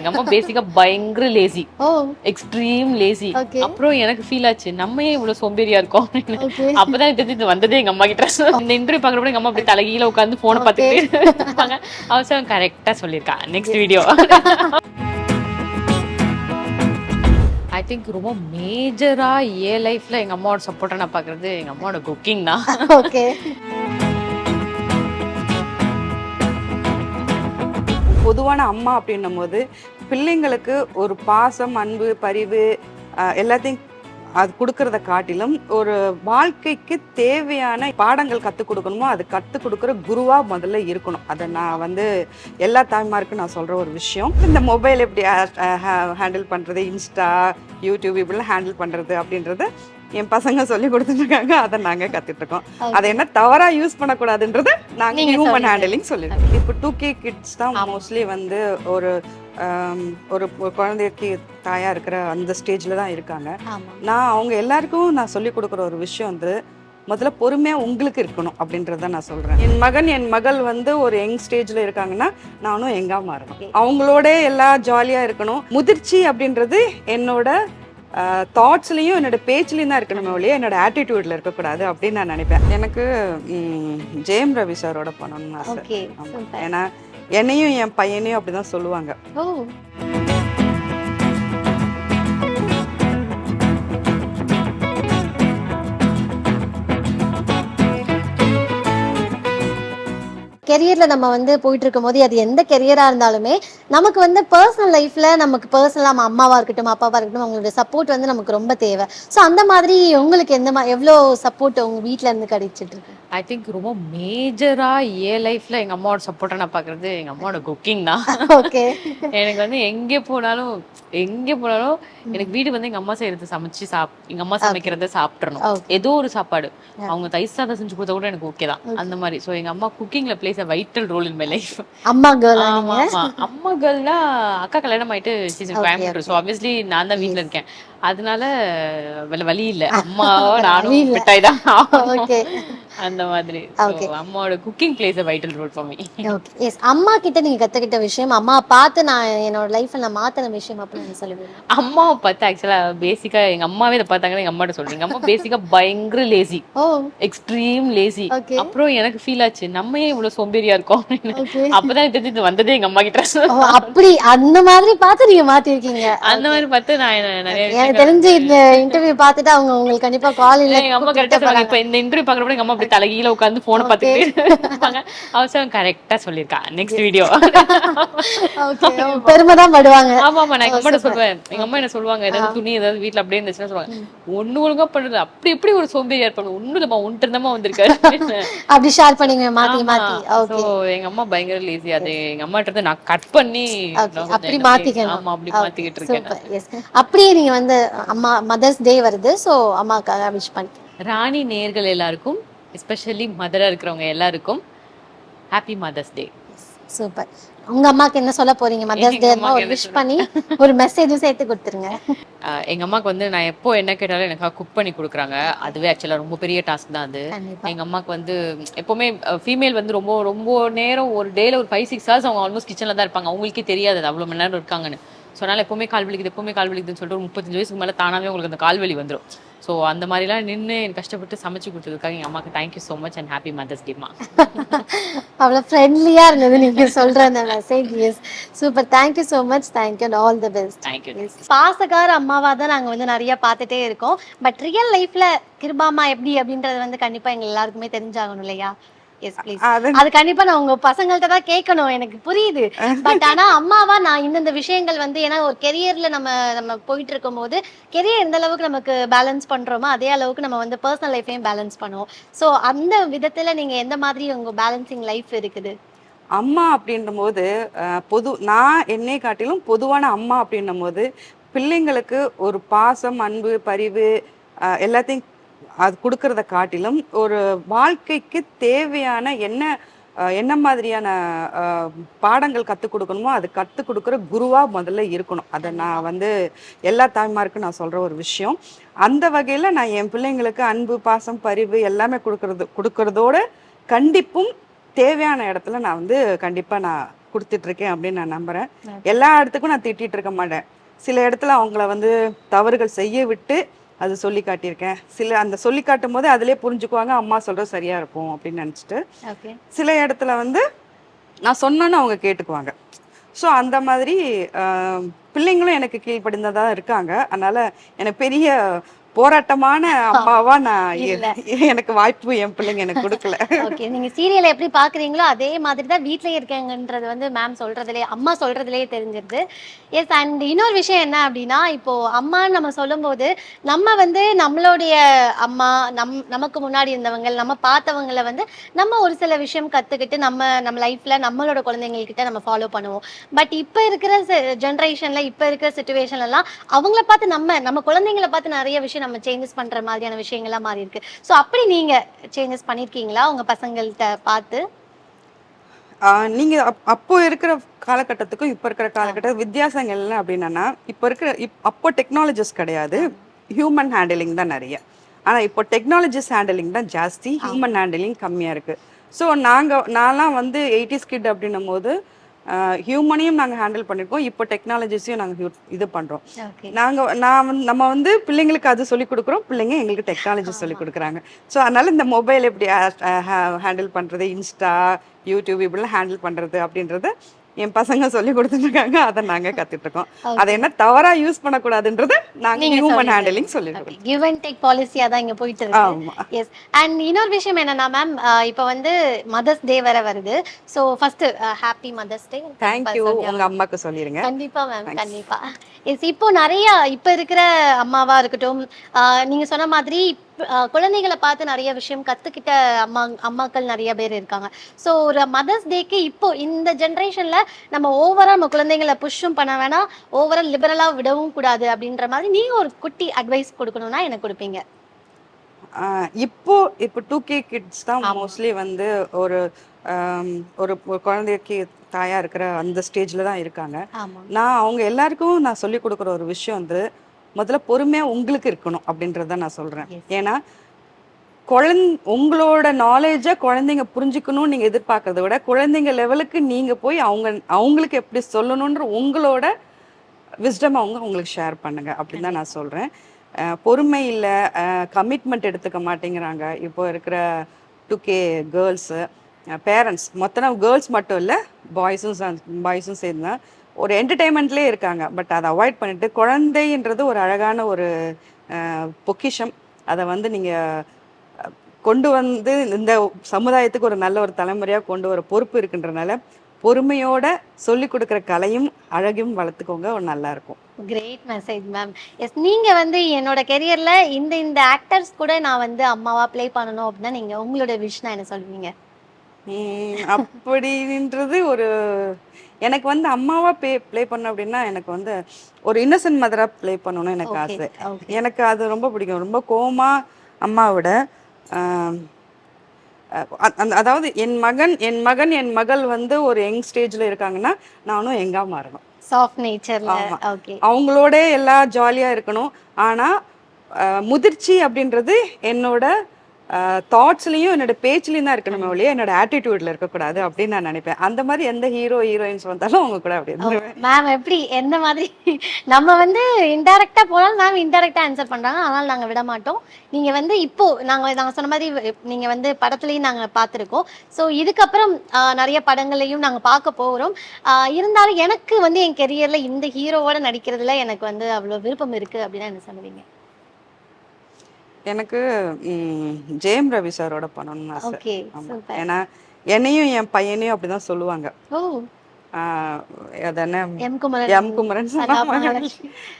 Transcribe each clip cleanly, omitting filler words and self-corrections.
எங்க அம்மா பேசிக்கா பயங்கர lazy. Oh! Extreme lazy. Okay. அப்புறம் எனக்கு ஃபீல் ஆச்சு. நம்ம ஏன் இவ்ளோ சோம்பேறியா இருக்கோம் அப்படின்னு. ஓகே. அப்பதான் எனக்கு தெரிஞ்சு இது வந்ததே எங்க அம்மாகிட்ட. இந்த இன்டர்வியூ பார்க்குறப்ப எங்க அம்மா அப்படியே தலைகீழ உட்கார்ந்து ஃபோன ஓகே. பார்த்துக்கிட்டே இருப்பாங்க. அவசரம் கரெக்ட்டா சொல்லியிருக்கா. Next yes. Video. I think ரொம்ப மேஜரா என் லைஃப்ல எங்க அம்மாவோட சப்போர்ட்டா நான் பார்க்கறது எங்க அம்மாவோட குக்கிங் தான். ஓகே. பொதுவான அம்மா அப்படின்னும் போது பிள்ளைங்களுக்கு ஒரு பாசம், அன்பு, பரிவு எல்லாத்தையும் அது கொடுக்கறத காட்டிலும் ஒரு வாழ்க்கைக்கு தேவையான பாடங்கள் கற்றுக் கொடுக்கணுமோ அது கற்றுக் கொடுக்குற குருவா முதல்ல இருக்கணும். அதை நான் வந்து எல்லா தாய்மாருக்கும் நான் சொல்கிற ஒரு விஷயம். இந்த மொபைல் எப்படி ஹேண்டில் பண்ணுறது, இன்ஸ்டா, யூடியூப் இப்படிலாம் ஹேண்டில் பண்ணுறது அப்படின்றத என் பசங்க சொல்லி கொடுத்துருக்காங்க. அதை நாங்கள் கற்றுட்ருக்கோம். அதை என்ன தவறாக யூஸ் பண்ணக்கூடாதுன்றதை நாங்கள் ஹியூமன் ஹேண்டலிங் சொல்லியிருக்கோம். இப்போ 2K கிட்ஸ் தான் மோஸ்ட்லி வந்து ஒரு ஒரு குழந்தைக்கு தாயாக இருக்கிற அந்த ஸ்டேஜில் தான் இருக்காங்க. நான் அவங்க எல்லாருக்கும் நான் சொல்லி கொடுக்குற ஒரு விஷயம் வந்து முதல்ல பொறுமையாக உங்களுக்கு இருக்கணும் அப்படின்றத நான் சொல்கிறேன். என் மகன் என் மகள் வந்து ஒரு யங் ஸ்டேஜில் இருக்காங்கன்னா நானும் எங்காக மாறணும். அவங்களோட எல்லாம் ஜாலியாக இருக்கணும். முதிர்ச்சி அப்படின்றது என்னோட தாட்ஸ்லையும் என்னோட பேச்சுலையும் தான் இருக்கணுமே ஒழிய என்னோட ஆட்டிடியூட்ல இருக்கக்கூடாது அப்படின்னு நான் நினைப்பேன். எனக்கு ஜெயம் ரவி சாரோட பண்ணணும்னு ஆசை. ஏன்னா என்னையும் என் பையனையும் அப்படிதான் சொல்லுவாங்க. கெரியர்ல நம்ம வந்து போயிட்டு இருக்கும் போது அது எந்த கெரியரா இருந்தாலுமே நமக்கு வந்து பர்சனல் லைஃப்ல நமக்கு பர்சனலா நம்ம அம்மாவா இருக்கட்டும் அப்பாவா இருக்கட்டும் அவங்களோட சப்போர்ட் வந்து நமக்கு ரொம்ப தேவை. ஸோ அந்த மாதிரி உங்களுக்கு எவ்வளோ சப்போர்ட் உங்க வீட்ல இருந்து கிடைச்சிட்டு இருக்கு? ஐ திங்க் ரொம்ப மேஜரா என் லைஃப்ல எங்க அம்மாவோட சப்போர்ட்டா நான் பார்க்கறது எங்க அம்மாவோட குக்கிங் தான். ஓகே. எனக்கு வந்து எங்கே போனாலும் எனக்கு வீடு வந்து எங்க அம்மா செய்யறது சமைச்சு எங்க அம்மா சமைக்கிறத சாப்பிட்றணும். ஏதோ ஒரு சாப்பாடு அவங்க தயிர் சாதம் செஞ்சு கொடுத்தா கூட எனக்கு ஓகே தான். அந்த மாதிரி. ஸோ எங்க அம்மா குக்கிங்ல plays a vital role in my life. அம்மா கேர்ள். ஆமா ஆமா. அம்மா கேர்ள்னா அக்கா கல்யாணம் ஆயிட்டு கோயம்புத்தூர். ஸோ ஆப்வியஸ்லி நான் தான் வீட்டுல இருக்கேன். அதனால வேற வழி இல்ல, அம்மாவோ நானும் மிட்டாய் தான் அந்த மாதிரி. அம்மாவோட cooking plays a vital role for me. Okay. Yes. அம்மா கிட்ட நீங்க கத்துக்கிட்ட விஷயம், அம்மா பார்த்து நான் என்னோட லைஃப்ல நான் மாத்தின விஷயம் அப்படின்னு சொல்லுவீங்க? அம்மாவை பார்த்து ஆக்சுவலா பேசிக்கா எங்க அம்மாவே இதை பார்த்தாங்கன்னா எங்க அம்மாட்ட சொல்றீங்க. அம்மா பேசிக்கா பயங்கர லேசி. Extreme lazy. அப்புறம் எனக்கு ஃபீல் ஆச்சு, நம்ம ஏன் இவ்வளவு சோம்பேறியா இருக்கோம் அப்படின்னு. அப்பதான் எனக்கு தெரிஞ்சு இது வந்ததே எங்க அம்மா கிட்ட. அப்படி அந்த மாதிரி பார்த்து நீங்க மாத்திருக்கீங்க? அந்த மாதிரி பார்த்து நான் நிறைய எனக்கு தெரிஞ்சு இந்த இன்டர்வியூ பார்த்துட்டு அவங்க உங்களுக்கு கண்டிப்பா கால் இல்ல. எங்க அம்மா கரெக்டா சொல்றாங்க. இப்ப இந்த இன்டர்வியூ பார்க்கறப்ப எங்க அம்மா அப்படி தலைகீழ உட்கார்ந்து போனை பார்த்துக்கிட்டே இருப்பாங்க. அவசரம் கரெக்டா சொல்லியிருக்கா. Next video. பெருமைதான் படுவாங்க. ஆமா ஆமா. நான் எங்க அம்மா சொல்லுவேன். எங்க அம்மா என்ன சொல்லுவாங்க, ஏதாவது துணி ஏதாவது வீட்டுல அப்படியே இருந்துச்சுன்னா சொல்லுவாங்க, ஒண்ணு ஒழுங்கா பண்ணுது அப்படி எப்படி ஒரு சோம்பேறியா இருப்பாங்க, ஒண்ணு இல்லம்மா ஒன்று இருந்தமா வந்திருக்காரு அப்படி ஷேர் பண்ணீங்க மாத்தி மாத்தி. சோ எங்க அம்மா பயங்கர லேசி. அது எங்க அம்மாட்ட இருந்து நான் கட் பண்ணி அப்படி மாத்திக்கணும். ஆமா அப்படி மாத்திக்கிட்டு இருக்கேன். அப்படியே நீங்க வந்து அம்மா மதர்ஸ் டே வருது, சோ அம்மாக்காக விஷ் பண்ணி ராணி நேயர்கள் எல்லாருக்கும், எஸ்பெஷலி மதரா இருக்கிறவங்க எல்லாருக்கும் ஹாப்பி மதர்ஸ் டே. சூப்பர். உங்க அம்மாக்கு என்ன சொல்ல போறீங்க? மதர்ஸ் டே ஒரு விஷ் பண்ணி ஒரு மெசேஜும் சேர்த்து கொடுத்துருங்க. எங்க அம்மாக்கு வந்து நான் எப்போ என்ன கேட்டாலும் எனக்கு குக் பண்ணி கொடுக்குறாங்க. அதுவே ஆக்சுவலா ரொம்ப பெரிய டாஸ்க் தான் அது. எங்க அம்மாக்கு வந்து எப்பவுமே ஃபீமேல் வந்து ரொம்ப ரொம்ப நேரம் ஒரு டேல ஒரு 5-6 hours அவங்க ஆல்மோஸ்ட் கிச்சன்ல தான் இருப்பாங்க. அவங்களுக்கே தெரியாது அவ்வளவு மணி நேரம் இருக்காங்கன்னு. ஸோ அதனால எப்பவுமே கால் வலிக்குதுன்னு சொல்லிட்டு ஒரு 35 வயசுக்கு மேலே தானாவே உங்களுக்கு அந்த கால் வலி வந்துடும். ஸோ அந்த மாதிரிலாம் நின்று கஷ்டப்பட்டு சமைச்சு கொடுத்ததுக்காக எங்கள் அம்மாவுக்கு thank you so much and happy mother's டேமா. அவ்வளோ ஃப்ரெண்ட்லியா இருந்தது நீங்க சொல்ற அந்த message. Yes super. Thank you so much. Thank you and all the best. Thank you. பாசக்கார அம்மாவா தான் நாங்கள் வந்து நிறைய பார்த்துட்டே இருக்கோம். பட் ரியல் லைஃப்ல கிருபாமா எப்படி அப்படின்றது வந்து கண்டிப்பா எங்க எல்லாருக்குமே தெரிஞ்சாகணும் இல்லையா? அது கண்டிப்பா நான் உங்க பசங்கள்ட்ட தான் கேட்கணும். எனக்கு புரியுது. பட் ஆனா அம்மாவா நான் இந்த விஷயங்கள் வந்து ஏன்னா ஒரு கெரியர்ல நம்ம போயிட்டு இருக்கும் போது கெரியர் எந்த அளவுக்கு நமக்கு பேலன்ஸ் பண்றோமோ அதே அளவுக்கு நம்ம வந்து பர்சனல் லைஃபையும் பேலன்ஸ் பண்ணுவோம். ஸோ அந்த விதத்துல நீங்க எந்த மாதிரி உங்க பேலன்சிங் லைஃப் இருக்குது? அம்மா அப்படின்ற போது நான் என்னை காட்டிலும் பொதுவான அம்மா அப்படின்னும் போது பிள்ளைங்களுக்கு ஒரு பாசம், அன்பு, பரிவு எல்லாத்தையும் அது கொடுக்கறத காட்டிலும் ஒரு வாழ்க்கைக்கு தேவையான என்ன மாதிரியான பாடங்கள் கற்றுக் கொடுக்கணுமோ அது கற்றுக் கொடுக்குற குருவா முதல்ல இருக்கணும். அதை நான் வந்து எல்லா தாய்மாருக்கும் நான் சொல்கிற ஒரு விஷயம். அந்த வகையில் நான் என் பிள்ளைங்களுக்கு அன்பு, பாசம், பரிவு எல்லாமே கொடுக்கறதோட கண்டிப்பும் தேவையான இடத்துல நான் வந்து கண்டிப்பாக நான் கொடுத்துட்டு இருக்கேன் அப்படின்னு நான் நம்புறேன். எல்லா இடத்துக்கும் நான் திட்டிட்டு இருக்க மாட்டேன். சில இடத்துல அவங்கள வந்து தவறுகள் செய்ய விட்டு அது சொல்லி காட்டியிருக்கேன். அந்த சொல்லி காட்டும் போது அதிலே புரிஞ்சுக்குவாங்க, அம்மா சொல்றது சரியா இருக்கும் அப்படின்னு நினச்சிட்டு. சில இடத்துல வந்து நான் சொன்னேன்னு அவங்க கேட்டுக்குவாங்க. ஸோ அந்த மாதிரி பிள்ளைங்களும் எனக்கு கீழ்ப்படிந்ததாக இருக்காங்க. அதனால எனக்கு பெரிய போராட்டமான அம்மாவா நான் எனக்கு வாய்ப்பு என் பிள்ளைங்க எனக்கு கொடுக்கல. ஓகே, நீங்க சீரியலை எப்படி பாக்குறீங்களோ அதே மாதிரி தான் வீட்லயே இருக்காங்கன்றது வந்து மேம் சொல்றதுலே, அம்மா சொல்றதுலேயே தெரிஞ்சிருது. எஸ், அண்ட் இன்னொரு விஷயம் என்ன அப்படின்னா, இப்போ அம்மான்னு நம்ம சொல்லும்போது நம்ம வந்து நம்மளுடைய அம்மா, நமக்கு முன்னாடி இருந்தவங்க, நம்ம பார்த்தவங்களை வந்து நம்ம ஒரு சில விஷயம் கத்துக்கிட்டு நம்ம லைஃப்ல நம்மளோட குழந்தைங்ககிட்ட நம்ம ஃபாலோ பண்ணுவோம். பட் இப்போ இருக்கிற ஜென்ரேஷன்ல, இப்போ இருக்கிற சுச்சுவேஷன்ல எல்லாம் அவங்கள பார்த்து நம்ம குழந்தைங்களை பார்த்து நிறைய விஷயம் நம்ம சேஞ்சஸ் பண்ற மாதிரியான விஷயங்கள்லாம் மாறி இருக்கு. ஸோ அப்படி நீங்க சேஞ்சஸ் பண்ணிருக்கீங்களா உங்க பசங்கள்கிட்ட பார்த்து? நீங்க அப்போ இருக்கிற காலகட்டத்துக்கும் இப்போ இருக்கிற காலகட்ட வித்தியாசங்கள் என்ன அப்படின்னா, இப்போ இருக்கிற அப்போ டெக்னாலஜிஸ் கிடையாது, ஹியூமன் ஹேண்டலிங் தான் நிறைய. ஆனால் இப்போ டெக்னாலஜிஸ் ஹேண்டலிங் தான் ஜாஸ்தி, ஹியூமன் ஹேண்டலிங் கம்மியாக இருக்கு. ஸோ நான்லாம் வந்து 80s கிட் அப்படின்னும் போது ஹியூமனையும் நாங்கள் ஹேண்டில் பண்ணியிருக்கோம், இப்போ டெக்னாலஜிஸையும் நாங்கள் இது பண்ணுறோம். நம்ம வந்து பிள்ளைங்களுக்கு அது சொல்லிக் கொடுக்குறோம், பிள்ளைங்க எங்களுக்கு டெக்னாலஜி சொல்லிக் கொடுக்குறாங்க. ஸோ அதனால இந்த மொபைல் எப்படி ஹேண்டில் பண்ணுறது, இன்ஸ்டா, யூடியூப் இப்படிலாம் ஹேண்டில் பண்ணுறது அப்படின்றத என் பசங்க சொல்லி கொடுத்துருக்காங்க. அதை நாங்கள் கற்றுட்டு இருக்கோம். அதை என்ன தவறா யூஸ் பண்ணக்கூடாதுன்றது நாங்கள் ஹியூமன் ஹேண்டலிங் சொல்லிருக்கோம். கிவ் அண்ட் டேக் பாலிசியா தான் இங்க போயிட்டு இருக்கு. எஸ், அண்ட் இன்னொரு விஷயம் என்னன்னா மேம், இப்போ வந்து மதர்ஸ் டே வேற வருது. So first happy mother's day. Thank you. உங்க அம்மாக்கு சொல்லிருங்க. கண்டிப்பா மேம், கண்டிப்பா. எஸ், இப்போ நிறைய இப்போ இருக்கிற அம்மாவா இருக்கட்டும், நீங்க சொன்ன மாதிரி குழந்தைகளை பார்த்து நிறைய விஷயம் கத்துக்கிட்ட அம்மாக்கள் நிறைய பேர் இருக்காங்க. ஸோ ஒரு மதர்ஸ் டேக்கு இப்போ இந்த ஜென்ரேஷன்ல நம்ம ஓவரா நம்ம குழந்தைங்களை புஷ்ஷும் பண்ண வேணாம், ஓவரா லிபரலா விடவும் கூடாது அப்படின்ற மாதிரி நீங்க ஒரு குட்டி அட்வைஸ் கொடுக்கணும்னா எனக்கு கொடுப்பீங்க? இப்போ 2K கிட்ஸ் தான் மோஸ்ட்லி வந்து ஒரு ஒரு குழந்தைக்கு தாயா இருக்கிற அந்த ஸ்டேஜ்ல தான் இருக்காங்க. நான் அவங்க எல்லாருக்கும் நான் சொல்லி கொடுக்குற ஒரு விஷயம் வந்து, முதல்ல பொறுமையா உங்களுக்கு இருக்கணும் அப்படின்றத நான் சொல்றேன். ஏன்னா உங்களோட நாலேஜை குழந்தைங்க புரிஞ்சுக்கணும்னு நீங்க எதிர்பார்க்கறத விட, குழந்தைங்க லெவலுக்கு நீங்க போய் அவங்களுக்கு எப்படி சொல்லணுன்ற உங்களோட விஸ்டம் உங்களுக்கு ஷேர் பண்ணுங்க அப்படின்னு தான் நான் சொல்றேன். பொறுமை இல்லை, கமிட்மெண்ட் எடுத்துக்க மாட்டேங்கிறாங்க இப்போ இருக்கிற 2K கேர்ள்ஸு. பேரண்ட்ஸ் மொத்தம் கேர்ள்ஸ் மட்டும் இல்லை, பாய்ஸும் சேர்ந்து ஒரு என்டர்டெயின்மெண்ட்லேயே இருக்காங்க. பட் அதை அவாய்ட் பண்ணிட்டு, குழந்தைன்றது ஒரு அழகான ஒரு பொக்கிஷம். அதை வந்து நீங்கள் கொண்டு வந்து இந்த சமுதாயத்துக்கு ஒரு நல்ல ஒரு தலைமுறையாக கொண்டு வர பொறுப்பு இருக்குன்றனால பொறுமையோட சொல்லி கொடுக்குற கலையும் அழகையும் வளர்த்துக்கோங்க, ஒரு நல்லா இருக்கும். Great message ma'am. எஸ், நீங்க வந்து என்னோட கெரியர்ல இந்த ஆக்டர்ஸ் கூட நான் வந்து அம்மாவா ப்ளே பண்ணணும் அப்படின்னா நீங்க உங்களோட விஷயம் என்ன சொல்லுவீங்க? அப்படின்றது ஒரு எனக்கு வந்து அம்மாவா ப்ளே பண்ண அப்படின்னா, எனக்கு வந்து ஒரு இன்னசென்ட் மதரா ப்ளே பண்ணணும்னு எனக்கு ஆசை. எனக்கு அது ரொம்ப பிடிக்கும். ரொம்ப கோமா அம்மாவோட அதாவது என் மகள் வந்து ஒரு யங் ஸ்டேஜ்ல இருக்காங்கன்னா நானும் யங்கா மாறணும். சாஃப்ட் நேச்சர்ல. ஓகே, அவங்களோட எல்லா ஜாலியா இருக்கணும். ஆனா முதிர்ச்சி அப்படின்றது என்னோட தாட்ஸ்லயும் என்னோட பேச்சுலயும் தான் இருக்கணுமே ஒழிய என்னோட ஆட்டிடியூட்ல இருக்கக்கூடாது அப்படின்னு நான் நினைப்பேன். அந்த மாதிரி எந்த ஹீரோயின்ஸ் வந்தாலும் அவங்க கூட அப்படி இருந்துருவேன். மேம் எப்படி எந்த மாதிரி நம்ம வந்து இன்டைரக்டா போனாலும் மேம் இன்டைரக்டா ஆன்சர் பண்றாங்க, ஆனால் நாங்க விட மாட்டோம். நீங்க வந்து இப்போ நாங்க சொன்ன மாதிரி நீங்க வந்து படத்துலயும் நாங்க பார்த்துருக்கோம். ஸோ இதுக்கப்புறம் நிறைய படங்களையும் நாங்க பார்க்க போகிறோம். இருந்தாலும் எனக்கு வந்து என் கெரியர்ல இந்த ஹீரோவோட நடிக்கிறதுல எனக்கு வந்து அவ்வளோ விருப்பம் இருக்கு அப்படின்னா என்ன சொல்லுவீங்க? எனக்கு ஜெயம் ரவி சாரோட பண்ணணும்னு ஆசை. ஏன்னா என்னையும் என் பையனையும் அப்படிதான் சொல்லுவாங்க. எம் குமரன்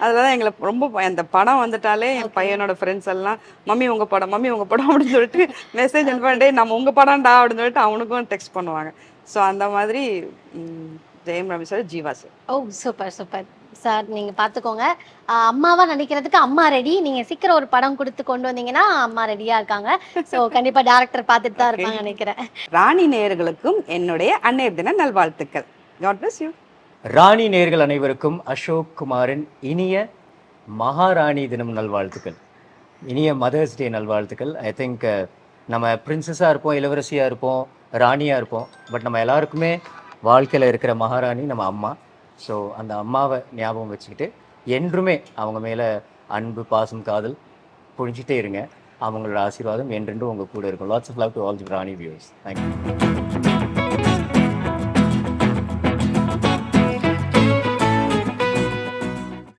அதெல்லாம் எங்களுக்கு ரொம்ப அந்த படம் வந்துட்டாலே என் பையனோட ஃப்ரெண்ட்ஸ் எல்லாம் மம்மி உங்க படம் அப்படின்னு சொல்லிட்டு மெசேஜ் அனுப்பிட்டே நம்ம உங்க படம்டா அப்படின்னு சொல்லிட்டு அவனுக்கும் டெக்ஸ்ட் பண்ணுவாங்க. ஸோ அந்த மாதிரி ஜெயம் ரவி சார், ஜீவா சார். ஓ சூப்பர் சூப்பர் சார், நீங்க பாத்துக்கோங்க. அம்மாவா நடிக்கிறதுக்கு அம்மா ரெடி. நீங்க சீக்கிரம் ஒரு படம் கொடுத்து கொண்டு வந்தீங்கன்னா அம்மா ரெடியா இருக்காங்க. சோ கண்டிப்பா டைரக்டர் பார்த்துட்டு தான் இருப்பாங்க நினைக்கிறேன். ராணி நேயர்களுக்கும் என்னுடைய அன்னையர் தின நல்வாழ்த்துக்கள். God bless you. ராணி நேயர்கள் அனைவருக்கும் அசோக் குமாரின் இனிய மகாராணி தினம் நல்வாழ்த்துக்கள், இனிய மதர்ஸ் டே நல்வாழ்த்துக்கள். ஐ திங்க் நம்ம பிரின்சஸாக இருப்போம், இளவரசியாக இருப்போம், ராணியாக இருப்போம். பட் நம்ம எல்லாருக்குமே வாழ்க்கையில் இருக்கிற மகாராணி நம்ம அம்மா. ஸோ அந்த அம்மாவை ஞாபகம் வச்சுக்கிட்டு என்றுமே அவங்க மேலே அன்பு, பாசம், காதல் பொழிஞ்சிட்டே இருங்க. அவங்களோட ஆசீர்வாதம் என்றென்றும் உங்கள் கூட இருக்கும். Lots of love to all the Rani viewers. Thank you.